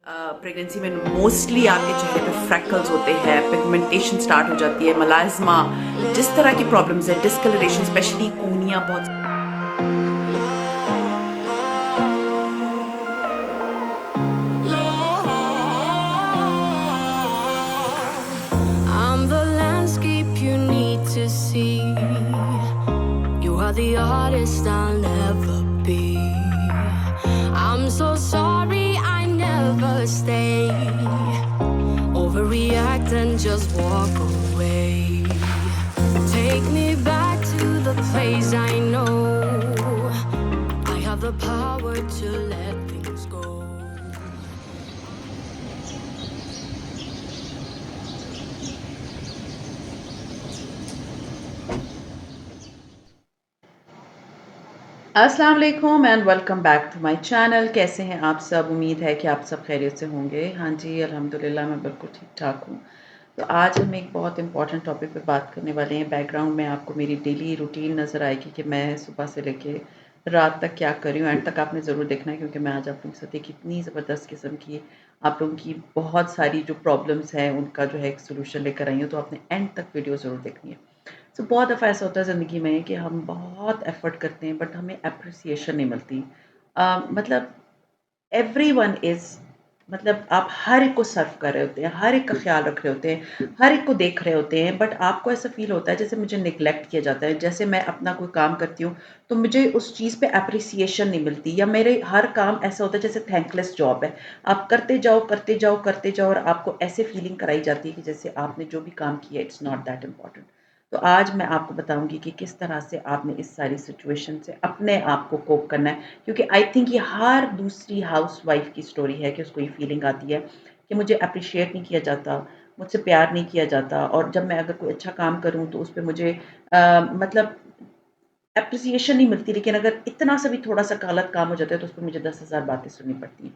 Pregnancy में mostly आपके चेहरे पे फ्रैकल्स होते हैं, पिगमेंटेशन स्टार्ट हो जाती है, मलाइज्मा, जिस तरह की प्रॉब्लम्स है, डिस्कलरेशन, स्पेशली कूनियाँ बहुत। I'm the landscape you need to see. You are the artist I'll never be. I'm so sorry I never stay. Overreact and just walk away. Take me back to the place I know. I have the power to let things go. अस्सलाम वालेकुम and welcome back to my channel. कैसे हैं आप सब? उम्मीद है कि आप सब खैरियत से होंगे। हाँ जी, अल्हम्दुलिल्लाह मैं बिल्कुल ठीक ठाक हूँ। तो आज हम एक बहुत इंपॉर्टेंट टॉपिक पे बात करने वाले हैं। बैकग्राउंड में आपको मेरी डेली रूटीन नज़र आएगी कि मैं सुबह से लेके रात तक क्या कर रही हूँ। एंड तक आपने ज़रूर देखना है क्योंकि मैं आज आप लोगों के साथ एक इतनी ज़बरदस्त किस्म की आप लोगों की बहुत सारी जो प्रॉब्लम्स हैं उनका जो है एक सोल्यूशन लेकर आई हूँ। तो आपने एंड तक वीडियो ज़रूर देखनी है। सो बहुत दफ़ा ऐसा होता है ज़िंदगी में कि हम बहुत एफ़र्ट करते हैं बट हमें एप्रिसिएशन नहीं मिलती। मतलब एवरीवन इज़, मतलब आप हर एक को सर्व कर रहे होते हैं, हर एक का ख़्याल रख रहे होते हैं, हर एक को देख रहे होते हैं, बट आपको ऐसा फ़ील होता है जैसे मुझे नेग्लेक्ट किया जाता है। जैसे मैं अपना कोई काम करती हूँ तो मुझे उस चीज़ पे एप्रिसिएशन नहीं मिलती, या मेरे हर काम ऐसा होता है जैसे थैंकलेस जॉब है। आप करते जाओ, करते जाओ, करते जाओ और आपको ऐसे फ़ीलिंग कराई जाती है कि जैसे आपने जो भी काम किया इट्स नॉट दैट इम्पोर्टेंट। तो आज मैं आपको बताऊँगी कि किस तरह से आपने इस सारी सिचुएशन से अपने आप को कोप करना है, क्योंकि आई थिंक ये हर दूसरी हाउसवाइफ़ की स्टोरी है कि उसको ये फीलिंग आती है कि मुझे एप्रिशिएट नहीं किया जाता, मुझसे प्यार नहीं किया जाता, और जब मैं अगर कोई अच्छा काम करूँ तो उस पे मुझे मतलब एप्रिसिएशन नहीं मिलती, लेकिन अगर इतना सा भी थोड़ा-सा गलत काम हो जाता है तो उस पे मुझे 10,000 बातें सुननी पड़ती हैं।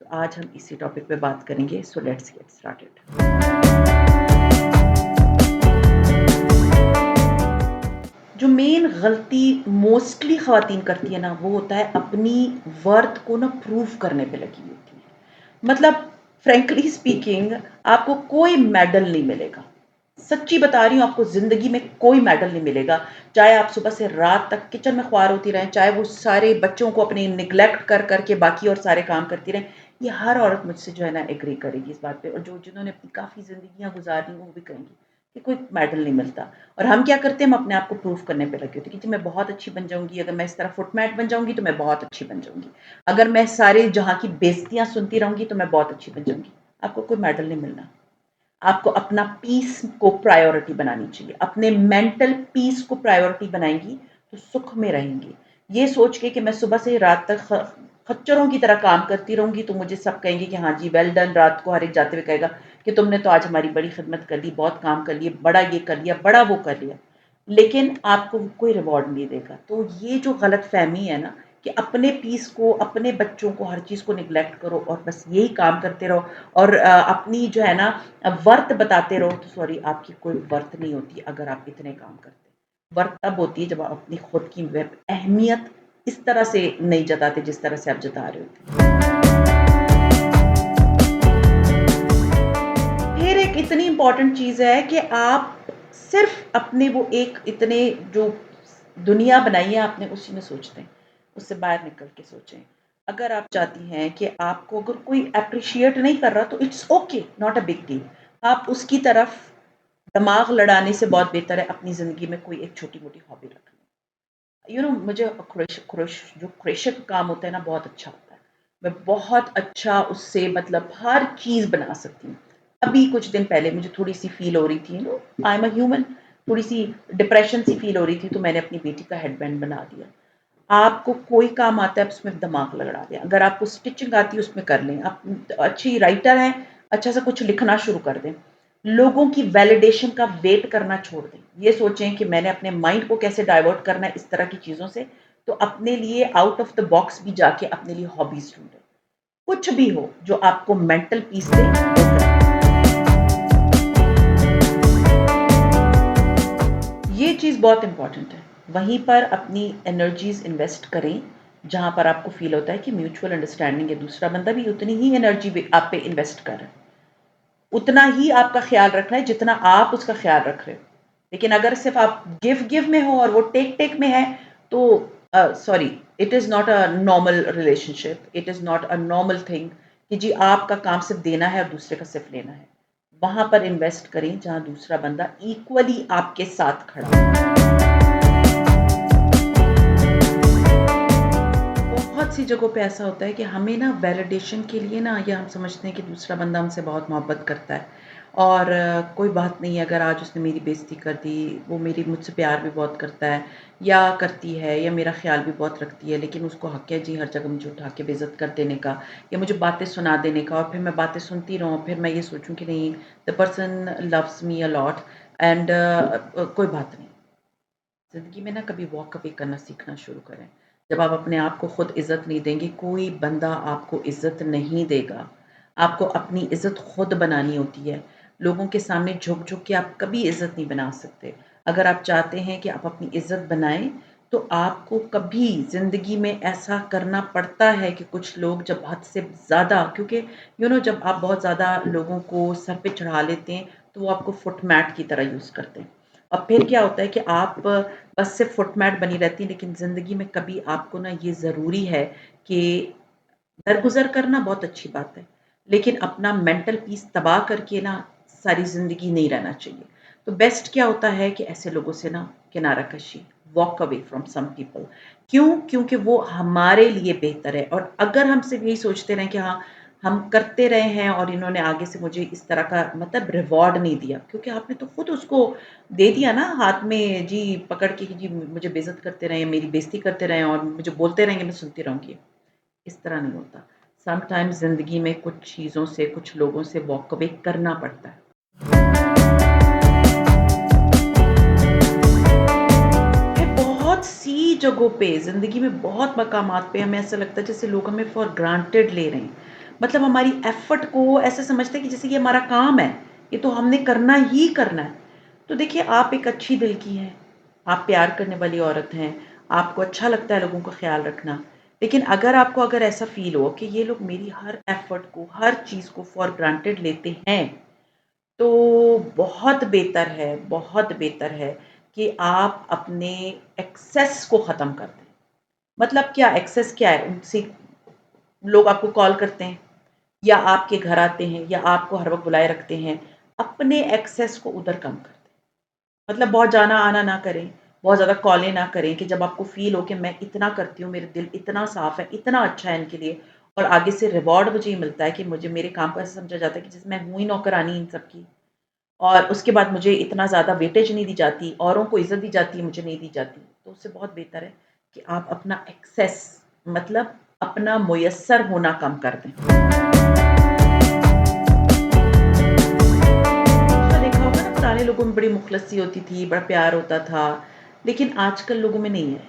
तो आज हम इसी टॉपिक पे बात करेंगे, सो लेट्स गेट स्टार्टेड। जो मेन गलती मोस्टली ख़वातीन करती है ना, वो होता है अपनी वर्थ को ना प्रूव करने पे लगी होती है। मतलब फ्रैंकली स्पीकिंग आपको कोई मेडल नहीं मिलेगा। सच्ची बता रही हूँ, आपको ज़िंदगी में कोई मेडल नहीं मिलेगा। चाहे आप सुबह से रात तक किचन में ख्वार होती रहें, चाहे वो सारे बच्चों को अपने नेग्लेक्ट कर करके बाकी और सारे काम करती रहें। ये हर औरत मुझसे जो है ना एग्री करेगी इस बात पे, और जो जिन्होंने अपनी काफ़ी ज़िंदगियाँ गुजारी वो भी कहेंगी कि कोई मेडल नहीं मिलता। और हम क्या करते हैं, हम अपने आप को प्रूव करने पे लगे होते हैं कि जी मैं बहुत अच्छी बन जाऊँगी, अगर मैं इस तरह फुटमैट बन जाऊँगी तो मैं बहुत अच्छी बन जाऊँगी। अगर मैं सारे जहाँ की बेइज़्ज़तियाँ सुनती रहूँगी तो मैं बहुत अच्छी बन जाऊँगी। आपको कोई मेडल नहीं मिलना। आपको अपना पीस को प्रायोरिटी बनानी चाहिए। अपने मेंटल पीस को प्रायोरिटी बनाएँगी तो सुख में रहेंगी। ये सोच के कि मैं सुबह से रात तक खच्चरों की तरह काम करती रहूँगी तो मुझे सब कहेंगे कि हाँ जी वेल डन, रात को हर एक जाते हुए कहेगा कि तुमने तो आज हमारी बड़ी खिदमत कर ली, बहुत काम कर लिए, बड़ा ये कर लिया, बड़ा वो कर लिया। लेकिन आपको कोई रिवॉर्ड नहीं देगा। तो ये जो गलतफ़हमी है ना कि अपने पीस को, अपने बच्चों को, हर चीज़ को नेग्लेक्ट करो और बस यही काम करते रहो और अपनी जो है ना वर्थ बताते रहो, तो सॉरी आपकी कोई वर्थ नहीं होती अगर आप इतने काम करते हैं। वर्थ तब होती है जब आप अपनी खुद की अहमियत इस तरह से नहीं जताते जिस तरह से आप जता रहे होते हैं। फिर एक इतनी इम्पोर्टेंट चीज़ है कि आप सिर्फ़ अपने वो एक इतने जो दुनिया बनाई है आपने उसी में सोचते हैं, उससे बाहर निकल के सोचें। अगर आप चाहती हैं कि आपको अगर कोई एप्रिशिएट नहीं कर रहा तो it's okay, not a big deal. आप उसकी तरफ दिमाग लड़ाने से बहुत बेहतर है अपनी ज़िंदगी में कोई एक छोटी-मोटी हॉबी रख लें। मुझे क्रोशे का काम होता है ना, बहुत अच्छा होता है। मैं बहुत अच्छा उससे मतलब हर चीज़ बना सकती हूँ। अभी कुछ दिन पहले मुझे थोड़ी-सी फ़ील हो रही थी, आई एम अ ह्यूमन, थोड़ी-सी डिप्रेशन सी फ़ील हो रही थी तो मैंने अपनी बेटी का हेडबैंड बना दिया। आपको कोई काम आता है आप उसमें दिमाग लगा दें। अगर आपको स्टिचिंग आती है उसमें कर लें। आप अच्छी राइटर हैं, अच्छा सा कुछ लिखना शुरू कर दें। लोगों की वैलिडेशन का वेट करना छोड़ दें। ये सोचें कि मैंने अपने माइंड को कैसे डाइवर्ट करना है इस तरह की चीज़ों से, तो अपने लिए आउट ऑफ द बॉक्स भी जाके अपने लिए हॉबीज़ ढूँढें। कुछ भी हो जो आपको मेंटल पीस दे वो करें। ये चीज़ बहुत इम्पोर्टेंट है। वहीं पर अपनी एनर्जीज़ इन्वेस्ट करें जहाँ पर आपको फ़ील होता है कि म्यूचुअल अंडरस्टैंडिंग है, दूसरा बंदा भी उतनी ही एनर्जी भी आप पे इन्वेस्ट कर रहा है, उतना ही आपका ख़्याल रखना है जितना आप उसका ख़्याल रख रहे हो। लेकिन अगर सिर्फ़ आप गिव में हो और वो टेक में है, तो sorry, it is not a normal relationship, it is not a normal thing कि जी आपका काम सिर्फ़ देना है और दूसरे का सिर्फ़ लेना है। वहाँ पर इन्वेस्ट करें जहाँ दूसरा बंदा इक्वली आपके साथ खड़ा हो। बहुत सी जगहों पे ऐसा होता है कि हमें ना वैलिडेशन के लिए ना, या हम समझते हैं कि दूसरा बंदा हमसे बहुत मोहब्बत करता है और कोई बात नहीं अगर आज उसने मेरी बेइज़्ज़ती कर दी, वो मेरी मुझसे प्यार भी बहुत करता है या करती है या मेरा ख़्याल भी बहुत रखती है, लेकिन उसको हक़ है जी हर जगह मुझे उठा के बेइज़्ज़त कर देने का या मुझे बातें सुना देने का, और फिर मैं बातें सुनती रहूँ, फिर मैं ये सोचूँ कि नहीं, the person loves me a lot and कोई बात नहीं। ज़िंदगी में ना कभी वॉक अवे करना सीखना शुरू करें। जब आप अपने आप को खुद इज़्ज़त नहीं देंगे, कोई बंदा आपको इज़्ज़त नहीं देगा। आपको अपनी इज़्ज़त खुद बनानी होती है। लोगों के सामने झुक-झुक के आप कभी इज़्ज़त नहीं बना सकते। अगर आप चाहते हैं कि आप अपनी इज़्ज़त बनाएँ, तो आपको कभी ज़िंदगी में ऐसा करना पड़ता है कि कुछ लोग जब हद से ज़्यादा, क्योंकि जब आप बहुत ज़्यादा लोगों को सर पे चढ़ा लेते हैं, तो वो आपको फुट मैट की तरह यूज़ करते हैं। और फिर क्या होता है कि आप बस सिर्फ़ फुटमैट बनी रहती हैं, लेकिन ज़िंदगी में कभी आपको ना ये ज़रूरी है कि दरगुज़र करना बहुत अच्छी बात है, लेकिन अपना मेंटल पीस तबाह करके ना सारी ज़िंदगी नहीं रहना चाहिए। तो बेस्ट क्या होता है कि ऐसे लोगों से ना किनारा कशी, walk away from some people. क्यों? क्योंकि वो हमारे लिए बेहतर है, और अगर हम सिर्फ़ यही सोचते रहें कि हाँ, हम करते रहे हैं और इन्होंने आगे से मुझे इस तरह का मतलब रिवॉर्ड नहीं दिया, क्योंकि आपने तो खुद उसको दे दिया ना हाथ में जी पकड़ के कि जी मुझे बेइज़्ज़त करते रहें, मेरी बेइज़्ज़ती करते रहें और मुझे बोलते रहेंगे, मैं सुनती रहूँगी। इस तरह नहीं होता। समटाइम्स ज़िंदगी में कुछ चीज़ों से, कुछ लोगों से वॉक अवे करना पड़ता है। बहुत सी जगहों पे, ज़िंदगी में बहुत मकामात पे हमें ऐसा लगता है जैसे लोग हमें फॉर ग्रांटेड ले रहे हैं। मतलब हमारी एफ़र्ट को ऐसे समझते हैं कि जैसे ये हमारा काम है, ये तो हमने करना ही करना है। तो देखिए, आप एक अच्छी दिल की हैं, आप प्यार करने वाली औरत हैं, आपको अच्छा लगता है लोगों का ख़्याल रखना। लेकिन अगर ऐसा फ़ील हो कि ये लोग मेरी हर एफ़र्ट को, हर चीज़ को फॉर ग्रांटेड लेते हैं, तो बहुत बेहतर है कि आप अपने एक्सेस को ख़त्म कर दें। मतलब क्या एक्सेस क्या है? उनसे लोग आपको कॉल करते हैं या आपके घर आते हैं या आपको हर वक़्त बुलाए रखते हैं। अपने एक्सेस को उधर कम कर दें। मतलब बहुत जाना-आना ना करें, बहुत ज़्यादा कॉलें ना करें कि जब आपको फ़ील हो कि मैं इतना करती हूँ, मेरा दिल इतना साफ़ है, इतना अच्छा है इनके लिए, और आगे से रिवॉर्ड मुझे ये मिलता है कि मुझे मेरे काम को ऐसा समझा जाता है कि जैसे मैं हूँ ही नौकरानी इन सब की। और उसके बाद मुझे इतना ज़्यादा वेटेज नहीं दी जाती, औरों को इज़्ज़त दी जाती है, मुझे नहीं दी जाती। तो उससे बहुत बेहतर है कि आप अपना एक्सेस, मतलब अपना मुयस्सर होना कम कर दें। आपने देखा होगा ना, पुराने लोगों में बड़ी मुखलसी होती थी, बड़ा प्यार होता था, लेकिन आजकल लोगों में नहीं है।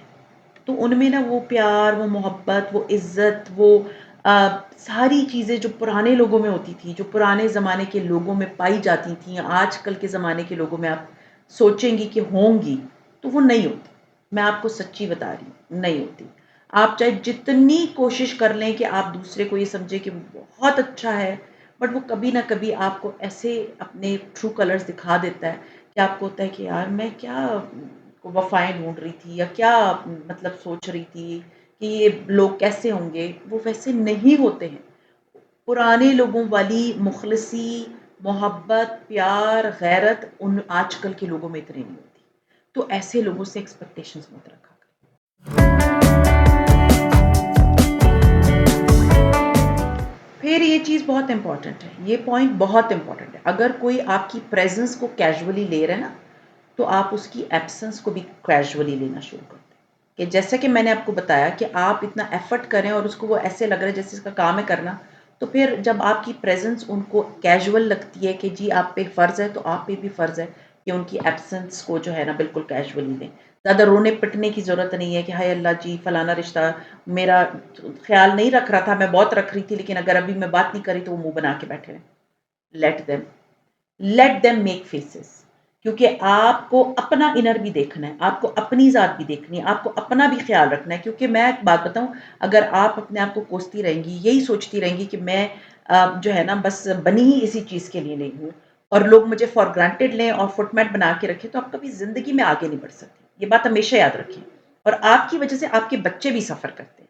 तो उनमें ना वो प्यार, वो मोहब्बत, वो इज़्ज़त, वो सारी चीज़ें जो पुराने लोगों में होती थी, जो पुराने ज़माने के लोगों में पाई जाती थीं, आजकल के ज़माने के लोगों में आप सोचेंगी कि होंगी, तो वो नहीं होती। मैं आपको सच्ची बता रही हूँ, नहीं होती। आप चाहे जितनी कोशिश कर लें कि आप दूसरे को ये समझें कि वो बहुत अच्छा है, बट वो कभी न कभी आपको ऐसे अपने ट्रू कलर्स दिखा देता है कि आपको होता है कि यार मैं क्या वफ़ाएँ ढूँढ रही थी या क्या मतलब सोच रही थी कि ये लोग कैसे होंगे, वो वैसे नहीं होते हैं। पुराने लोगों वाली मुख़लसी, मोहब्बत, प्यार, ग़ैरत उन आजकल के लोगों में इतनी नहीं होती। तो ऐसे लोगों से एक्सपेक्टेशंस मत रखा करें। फिर ये चीज़ बहुत इम्पोर्टेंट है, ये पॉइंट बहुत इम्पोर्टेंट है। अगर कोई आपकी प्रेज़ेंस को कैज़ुअली ले रहा है ना, तो आप उसकी एब्सेंस को भी कैज़ुअली लेना शुरू कर दें। कि जैसा कि मैंने आपको बताया कि आप इतना एफ़र्ट करें और उसको वो ऐसे लग रहा है जैसे इसका काम है करना, तो फिर जब आपकी प्रेज़ेंस उनको कैज़ुअल लगती है कि जी आप पे फ़र्ज़ है, तो आप पे भी फ़र्ज़ है कि उनकी एब्सेंस को जो है ना बिल्कुल कैज़ुअली लें। ज़्यादा रोने-पिटने की ज़रूरत नहीं है कि हाय अल्लाह जी फलाना रिश्ता मेरा ख़्याल नहीं रख रहा था, मैं बहुत रख रही थी, लेकिन अगर अभी मैं बात नहीं कर रही तो वो मुँह बना के बैठे रहें। Let them let them make faces. क्योंकि आपको अपना इनर भी देखना है, आपको अपनी ज़ात भी देखनी है, आपको अपना भी ख़्याल रखना है। क्योंकि मैं एक बात बताऊँ, अगर आप अपने आप को कोसती रहेंगी, यही सोचती रहेंगी कि मैं जो है ना बस बनी ही इसी चीज़ के लिए नहीं हूँ और लोग मुझे फॉर ग्रांटेड लें और फुटमेट बना के रखें, तो आप कभी ज़िंदगी में आगे नहीं बढ़ सकती। ये बात हमेशा याद रखें और आपकी वज़ह से आपके बच्चे भी सफ़र करते हैं।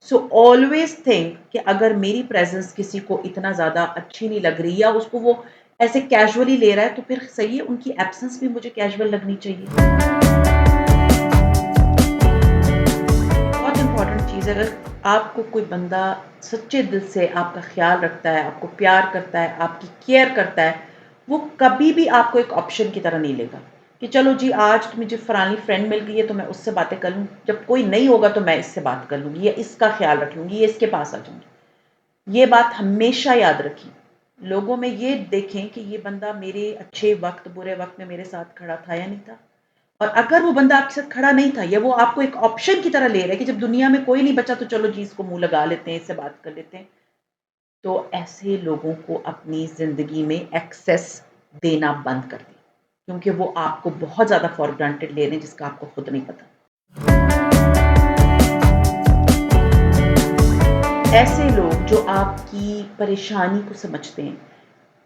सो ऑलवेज़ थिंक कि अगर मेरी प्रेज़ेंस किसी को इतना ज़्यादा अच्छी नहीं लग रही या उसको वो ऐसे कैजुअली ले रहा है तो फिर सही है, उनकी एब्सेंस भी मुझे कैजुअल लगनी चाहिए। बहुत इम्पोर्टेंट चीज़ है, अगर आपको कोई बंदा सच्चे दिल से आपका ख़्याल रखता है, आपको प्यार करता है, आपकी केयर करता है, वो कभी भी आपको एक ऑप्शन की तरह नहीं लेगा कि चलो जी आज तो मुझे फलानी फ्रेंड मिल गई है तो मैं उससे बातें कर लूँ, जब कोई नहीं होगा तो मैं इससे बात कर लूँगी या इसका ख़्याल रख लूँगी या इसके पास आ जाऊँगी। ये बात हमेशा याद रखें। लोगों में ये देखें कि ये बंदा मेरे अच्छे वक़्त, बुरे वक़्त में मेरे साथ खड़ा था या नहीं था। और अगर वो बंदा आपके साथ खड़ा नहीं था या वो आपको एक ऑप्शन की तरह ले रहा है कि जब दुनिया में कोई नहीं बचा तो चलो जी इसको मुँह लगा लेते हैं, इससे बात कर लेते हैं, तो ऐसे लोगों को अपनी ज़िंदगी में एक्सेस देना बंद कर दें। क्योंकि वो आपको बहुत ज़्यादा फॉर ग्रांटेड ले रहे हैं जिसका आपको खुद नहीं पता। ऐसे लोग जो आपकी परेशानी को समझते हैं,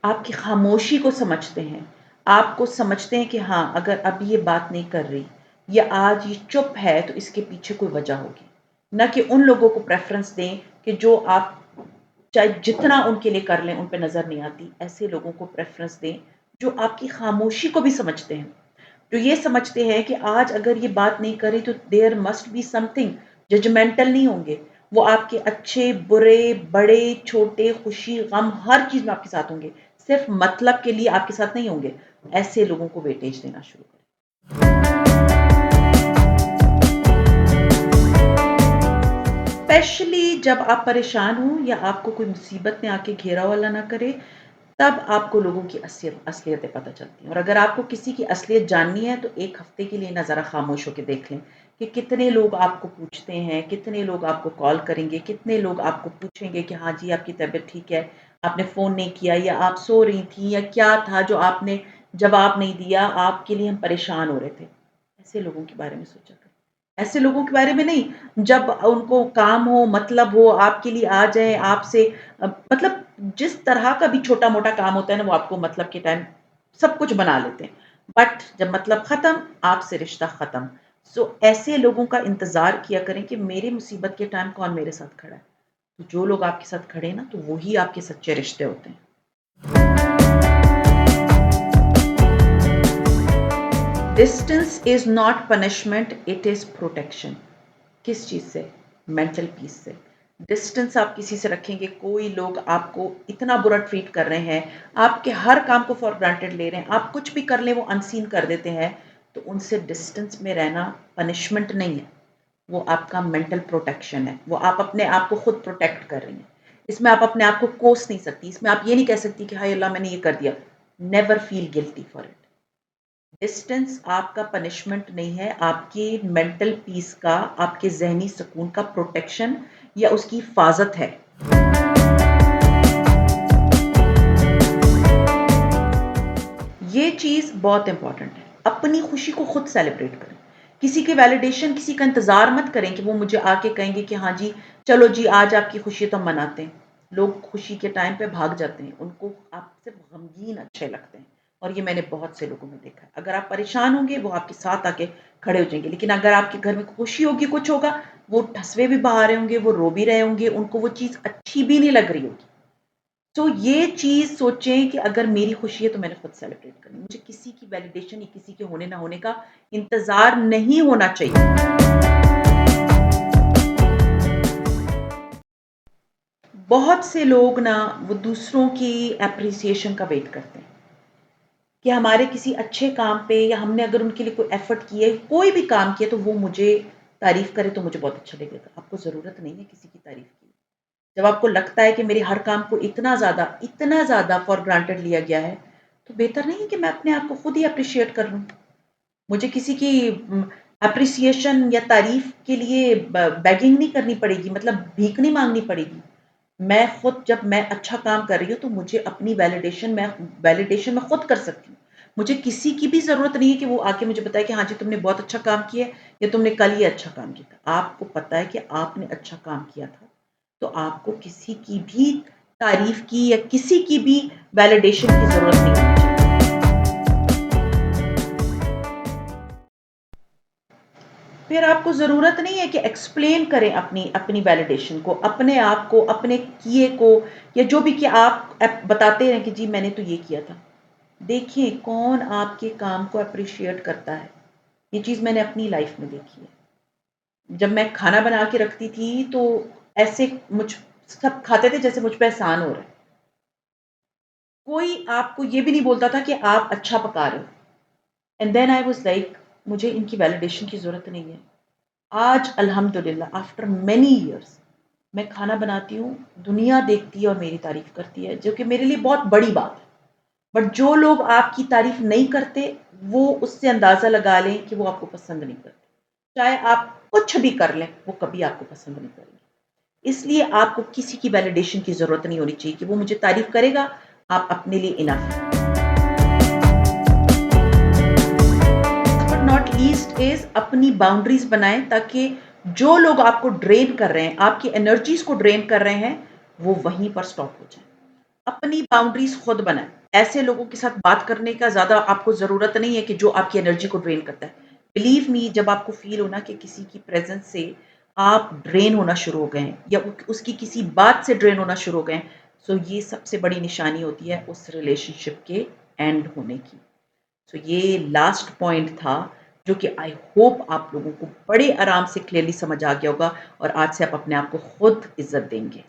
आपकी खामोशी को समझते हैं, आपको समझते हैं कि हाँ, अगर अभी ये बात नहीं कर रही या आज ये चुप है तो इसके पीछे कोई वजह होगी। ना कि उन लोगों को प्रेफ़रेंस दें कि जो आप चाहे जितना उनके लिए कर लें, उन पे नज़र नहीं आती। ऐसे लोगों को प्रेफ़रेंस दें जो आपकी खामोशी को भी समझते हैं। जो ये समझते हैं कि आज अगर ये बात नहीं करी तो there must be something, judgmental नहीं होंगे। वो आपके अच्छे, बुरे, बड़े, छोटे, खुशी, गम हर चीज़ में आपके साथ होंगे। सिर्फ़ मतलब के लिए आपके साथ नहीं होंगे। ऐसे लोगों को वेटेज देना शुरू करें। स्पेशली जब आप परेशान हों या आपको कोई मुसीबत ने आके घेरा वाला ना करे, तब आपको लोगों की असलियतें पता चलती हैं। और अगर आपको किसी की असलियत जाननी है तो 1 हफ्ते के लिए ना ज़रा खामोश होके देख लें कि कितने लोग आपको पूछते हैं, कितने लोग आपको कॉल करेंगे, कितने लोग आपको पूछेंगे कि हाँ जी, आपकी तबीयत ठीक है, आपने फ़ोन नहीं किया या आप सो रही थी या क्या था जो आपने जवाब नहीं दिया, आपके लिए हम परेशान हो रहे थे। ऐसे लोगों के बारे में सोचा करें। ऐसे लोगों के बारे में नहीं, जब उनको काम हो, मतलब हो, आपके लिए आ जाएँ, आपसे मतलब जिस तरह का भी छोटा-मोटा काम होता है ना, वो आपको मतलब के टाइम सब कुछ बना लेते हैं। बट जब मतलब ख़त्म, आपसे रिश्ता ख़त्म। सो ऐसे लोगों का इंतज़ार किया करें कि मेरी मुसीबत के टाइम कौन मेरे साथ खड़ा है। तो जो लोग आपके साथ खड़े हैं ना, तो वो ही आपके सच्चे रिश्ते होते हैं। Distance is not punishment, it is protection. किस चीज़ से? मेंटल पीस से। डिस्टेंस आप किसी से रखेंगे, कोई लोग आपको इतना बुरा ट्रीट कर रहे हैं, आपके हर काम को फॉर ग्रांटेड ले रहे हैं, आप कुछ भी कर लें वो अनसीन कर देते हैं, तो उनसे डिस्टेंस में रहना पनिशमेंट नहीं है, वो आपका मेंटल प्रोटेक्शन है, वो आप अपने आप को खुद प्रोटेक्ट कर रही हैं। इसमें आप अपने आप को कोस नहीं सकती, इसमें आप ये नहीं कह सकती कि हाय अल्लाह मैंने ये कर दिया। Never feel guilty for it. Distance आपका पनिशमेंट नहीं है, आपकी मेंटल पीस का, आपके ज़हनी सुकून का प्रोटेक्शन या उसकी हिफ़ाज़त है। ये चीज़ बहुत इम्पोर्टेंट है। अपनी खुशी को खुद सेलिब्रेट करें। किसी की वैलिडेशन, किसी का इंतज़ार मत करें कि वो मुझे आके कहेंगे कि हाँ जी, चलो जी आज आपकी खुशी है तो हम मनाते हैं। लोग खुशी के टाइम पे भाग जाते हैं, उनको आप सिर्फ़ गमगीन अच्छे लगते हैं और ये मैंने बहुत से लोगों में देखा है। अगर आप परेशान होंगे, वो आपके साथ आके खड़े हो जाएँगे, लेकिन अगर आपके घर में खुशी होगी, कुछ होगा, वो ठसवे भी बहा रहे होंगे, वो रो भी रहे होंगे, उनको वो चीज़ अच्छी भी नहीं लग रही होगी। तो ये चीज़ सोचें कि अगर मेरी खुशी है तो मैंने खुद सेलिब्रेट करनी है। मुझे किसी की वैलिडेशन या किसी के होने ना होने का इंतज़ार नहीं होना चाहिए। बहुत से लोग ना वो दूसरों की एप्रिसिएशन का वेट करते हैं कि हमारे किसी अच्छे काम पे या हमने अगर उनके लिए कोई एफ़र्ट किए, कोई भी काम किया तो वो मुझे तारीफ़ करे तो मुझे बहुत अच्छा लगेगा। आपको ज़रूरत नहीं है किसी की तारीफ़ की। जब आपको लगता है कि मेरे हर काम को इतना ज़्यादा फॉर ग्रांटेड लिया गया है, तो बेहतर नहीं है कि मैं अपने आप को खुद ही एप्रिशिएट कर लूँ। मुझे किसी की एप्रिसिएशन या तारीफ़ के लिए बेगिंग नहीं करनी पड़ेगी, मतलब भीख नहीं माँगनी पड़ेगी। मैं खुद जब मैं अच्छा काम कर रही हूँ, तो मुझे अपनी वैलिडेशन मैं खुद कर सकती हूँ। मुझे किसी की भी ज़रूरत नहीं है कि वो आके मुझे बताए कि हाँ जी तुमने बहुत अच्छा काम किया है या तुमने कल ये अच्छा काम किया था। आपको पता है कि आपने अच्छा काम किया था, तो आपको किसी की भी तारीफ़ की या किसी की भी वैलिडेशन की ज़रूरत नहीं होनी चाहिए। फिर आपको ज़रूरत नहीं है कि एक्सप्लेन करें अपनी अपनी वैलिडेशन को, अपने आप को, अपने किए को, या जो भी कि आप बताते हैं कि जी मैंने तो ये किया था। देखिए कौन आपके काम को अप्रिशिएट करता है। ये चीज़ मैंने अपनी लाइफ में देखी है। जब मैं खाना बना के रखती थी तो ऐसे मुझ सब खाते थे जैसे मुझ पे एहसान हो रहा है। कोई आपको ये भी नहीं बोलता था कि आप अच्छा पका रहे हो। And then I was like मुझे इनकी वैलिडेशन की ज़रूरत नहीं है। आज अल्हम्दुलिल्लाह आफ्टर मेनी इयर्स मैं खाना बनाती हूँ, दुनिया देखती है और मेरी तारीफ़ करती है, जो कि मेरे लिए बहुत बड़ी बात है। बट जो लोग आपकी तारीफ़ नहीं करते, वो उससे अंदाज़ा लगा लें कि वो आपको पसंद नहीं करते। चाहे आप कुछ भी कर लें, वो कभी आपको पसंद नहीं करेंगे। इसलिए आपको किसी की वैलिडेशन की ज़रूरत नहीं होनी चाहिए कि वो मुझे तारीफ़ करेगा, आप अपने लिए इनफ हैं। बट नॉट लीस्ट इज़ अपनी बाउंड्रीज़ बनाएँ ताकि जो लोग आपको ड्रेन कर रहे हैं, आपकी एनर्जीज़ को ड्रेन कर रहे हैं, वो वहीं पर स्टॉप हो जाएँ। अपनी बाउंड्रीज़ खुद बनाएँ। ऐसे लोगों के साथ बात करने का ज़्यादा आपको ज़रूरत नहीं है कि जो आपकी एनर्जी को ड्रेन करता है। बिलीव मी जब आपको फ़ील हो ना कि किसी की प्रेज़ेंस से आप ड्रेन होना शुरू हो गए हैं या उसकी किसी बात से ड्रेन होना शुरू हो गए हैं, सो ये सबसे बड़ी निशानी होती है उस रिलेशनशिप के एंड होने की। सो ये लास्ट पॉइंट था जो कि आई होप आप लोगों को बड़े आराम से क्लियरली समझ आ गया होगा और आज से आप अपने आप को खुद इज़्ज़त देंगे।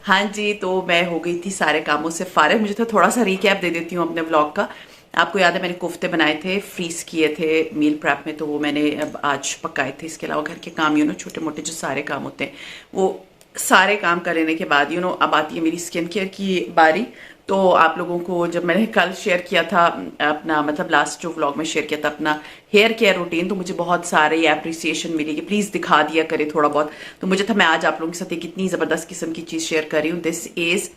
हाँ जी, तो मैं हो गई थी सारे कामों से फ़ारिग। मुझे तो थोड़ा-सा रिकैप दे देती हूँ अपने व्लॉग का। आपको याद है मैंने कोफ्ते बनाए थे, फ्रीज़ किए थे मील प्रेप में, तो वो मैंने अब आज पकाए थे। इसके अलावा घर के काम छोटे-मोटे जो सारे काम होते हैं, वो सारे काम कर लेने के बाद अब आती है मेरी स्किन केयर की बारी। तो आप लोगों को जब मैंने कल शेयर किया था अपना मतलब लास्ट जो व्लॉग में शेयर किया था अपना हेयर केयर रूटीन, तो मुझे बहुत सारे अप्रिसिएशन मिली कि प्लीज़ दिखा दिया करे थोड़ा बहुत। तो मुझे था मैं आज आप लोगों के साथ एक इतनी ज़बरदस्त किस्म की चीज़ शेयर कर रही हूँ। दिस इज़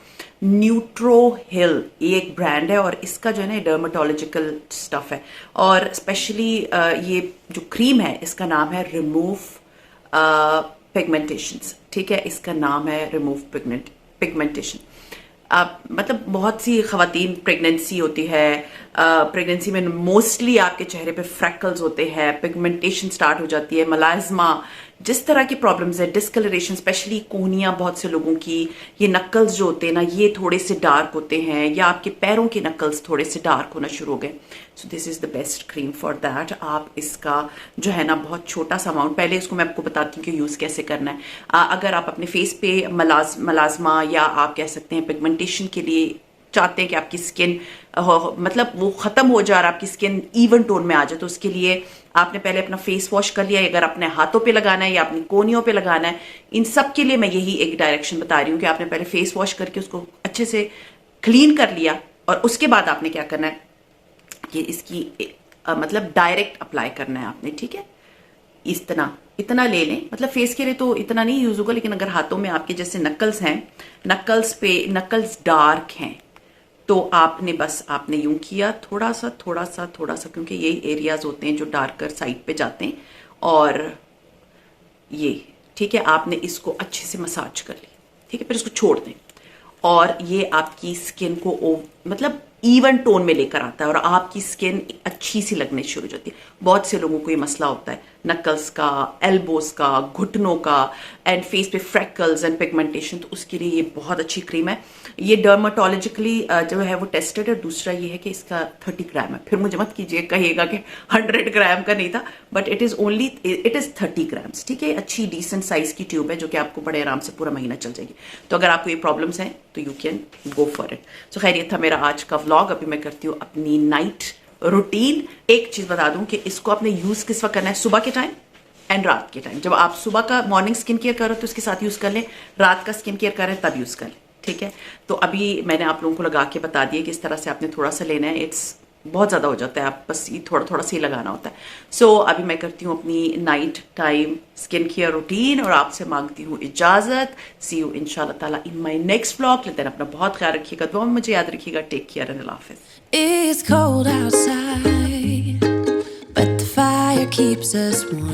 न्यूट्रो हिल, ये एक ब्रांड है और इसका जो है ना डर्माटोलॉजिकल स्टफ़ है। और स्पेशली ये जो क्रीम है इसका नाम है रिमूव पिगमेंटेशंस। ठीक है, इसका नाम है रिमूव पिगमेंटेशन। आप मतलब बहुत सी खवातीन प्रेगनेंसी होती है, प्रेगनेंसी में मोस्टली आपके चेहरे पे फ्रैकल्स होते हैं, पिगमेंटेशन स्टार्ट हो जाती है, मलाइज्मा, जिस तरह की प्रॉब्लम्स है, डिस्कलरेशन, स्पेशली कोहनियाँ बहुत से लोगों की, ये नक्कल्स जो होते हैं ना ये थोड़े से डार्क होते हैं, या आपके पैरों के नक्कल्स थोड़े से डार्क होना शुरू हो गए। So this is the best cream for that. आप इसका जो है ना बहुत छोटा सा अमाउंट, पहले इसको मैं आपको बताती हूँ कि यूज़ कैसे करना है। अगर आप अपने फेस पे मलाजमा या आप कह सकते हैं पिगमेंटेशन के लिए चाहते हैं कि आपकी स्किन मतलब वो ख़त्म हो जाए और आपकी स्किन इवन टोन में आ जाए, तो उसके लिए आपने पहले अपना फेस वॉश कर लिया। अगर अपने हाथों पे लगाना है या अपनी कोहनियों पे लगाना है, इन सब के लिए मैं यही एक डायरेक्शन बता रही हूँ कि आपने पहले फेस वॉश करके उसको अच्छे से क्लीन कर लिया और उसके बाद आपने क्या करना है कि इसकी मतलब डायरेक्ट अप्लाई करना है आपने। ठीक है, इतना इतना ले लें, मतलब फेस के लिए तो इतना नहीं यूज होगा, लेकिन अगर हाथों में आपके जैसे नक्कल्स हैं, नक्कल्स डार्क हैं, तो आपने यूं किया थोड़ा सा थोड़ा सा थोड़ा सा, क्योंकि यही एरियाज होते हैं जो डार्कर साइड पे जाते हैं। और ये ठीक है, आपने इसको अच्छे से मसाज कर लिया। ठीक है, फिर इसको छोड़ दें और ये आपकी स्किन को मतलब इवन टोन में लेकर आता है और आपकी स्किन अच्छी सी लगने शुरू हो जाती है। बहुत से लोगों को ये मसला होता है नकल्स का, एल्बोज का, घुटनों का, एंड फेस पे फ्रैकल्स एंड पिगमेंटेशन, तो उसके लिए ये बहुत अच्छी क्रीम है। ये डर्माटोलॉजिकली जो है वो टेस्टेड है। दूसरा ये है कि इसका 30 ग्राम है। फिर मुझे मत कीजिए कहिएगा कि 100 ग्राम का नहीं था, बट इट इज़ 30 ग्राम्स। ठीक है, अच्छी डिसेंट साइज की ट्यूब है जो कि आपको बड़े आराम से पूरा महीना चल जाएगी। तो अगर आपको ये प्रॉब्लम्स हैं तो you can go for it. So खैर, ये था मेरा आज का व्लॉग। अभी मैं करती हूँ अपनी नाइट रूटीन। एक चीज बता दूं कि इसको आपने यूज किस वक्त करना है, सुबह के टाइम एंड रात के टाइम। जब आप सुबह का मॉर्निंग स्किन केयर करो तो उसके साथ यूज कर लें, रात का स्किन केयर करें तब यूज कर लें। ठीक है, तो अभी मैंने आप लोगों को लगा के बता दिया कि इस तरह से आपने थोड़ा सा लेना है। इट्स बहुत ज़्यादा हो जाता है, आप बस ये थोड़ा थोड़ा सा ही लगाना होता है। सो अभी मैं करती हूँ अपनी night time skin care routine और आपसे मांगती हूँ इजाज़त। सी यू इंशाल्लाह ताला इन माई नेक्स्ट व्लॉग। लेकिन अपना बहुत ख्याल रखिएगा, दुआ में मुझे याद रखिएगा। टेक केयर एंड अल्लाह हाफिज़। It's cold outside, but the fire keeps us warm.